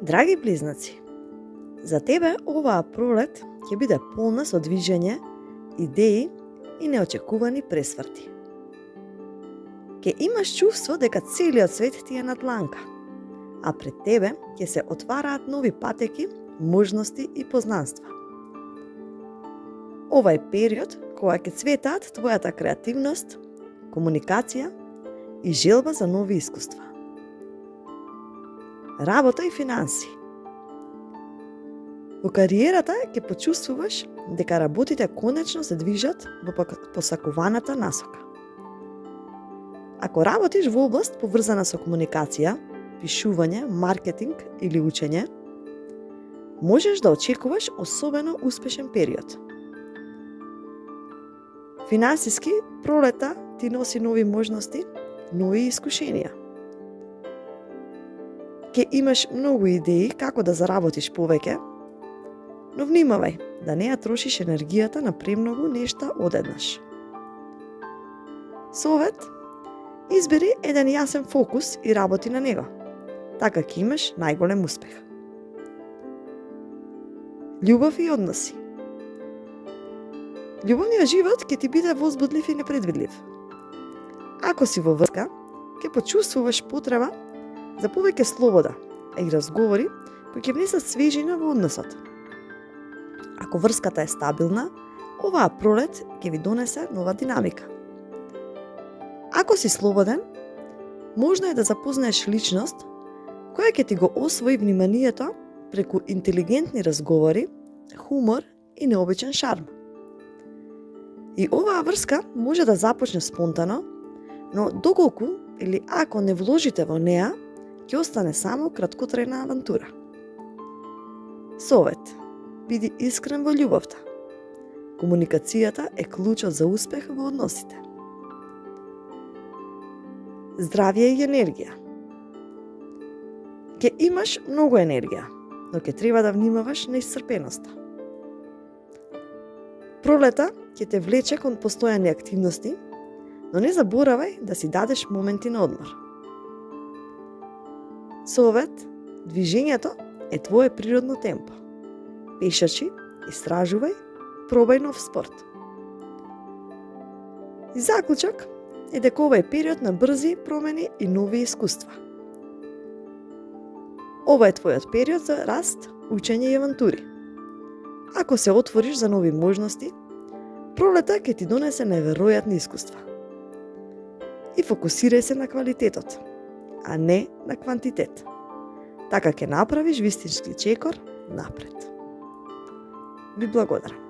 Драги близнаци, за тебе оваа пролет ќе биде полна со движење, идеи и неочекувани пресврти. Ке имаш чувство дека целиот свет ти е на дланка, а пред тебе ќе се отвараат нови патеки, можности и познанства. Ова е период кога ќе цветаат твојата креативност, комуникација и желба за нови искуства. Работа и финанси. Во кариерата ќе почувствуваш дека работите конечно се движат во посакуваната насока. Ако работиш во област поврзана со комуникација, пишување, маркетинг или учење, можеш да очекуваш особено успешен период. Финансиски, пролета ти носи нови можности, нови искушенија. Ке имаш многу идеи како да заработиш повеќе, но внимавај да не ја трошиш енергијата на премногу нешта одеднаш. Совет: избери еден јасен фокус и работи на него. Така ќе имаш најголем успех. Љубов и односи. Љубовниот живот ќе ти биде возбудлив и непредвидлив. Ако си во врска, ќе почувствуваш потреба за повеќе слобода и разговори кои ќе внесат свежина во односот. Ако врската е стабилна, оваа пролет ќе ви донесе нова динамика. Ако си слободен, можно е да запознаеш личност која ќе ти го освои вниманието преку интелигентни разговори, хумор и необичен шарм. И оваа врска може да започне спонтано, но доколку или ако не вложите во неа, ќе остане само краткотрајна авантура. Совет: биди искрен во љубовта. Комуникацијата е клучот за успех во односите. Здравје и енергија. Ќе имаш многу енергија, но ќе треба да внимаваш на исцрпеноста. Пролета ќе те влече кон постојани активности, но не заборавај да си дадеш моменти на одмор. Совет: движењето е твое природно темпо. Пешачи, истражувај, пробај нов спорт. И заклучок е дека ова е период на брзи промени и нови искуства. Ова е твојот период за раст, учење и авантури. Ако се отвориш за нови можности, пролета ќе ти донесе неверојатни искуства. И фокусирај се на квалитетот, а не на квантитет. Така ќе направиш вистински чекор напред. Ви благодарам.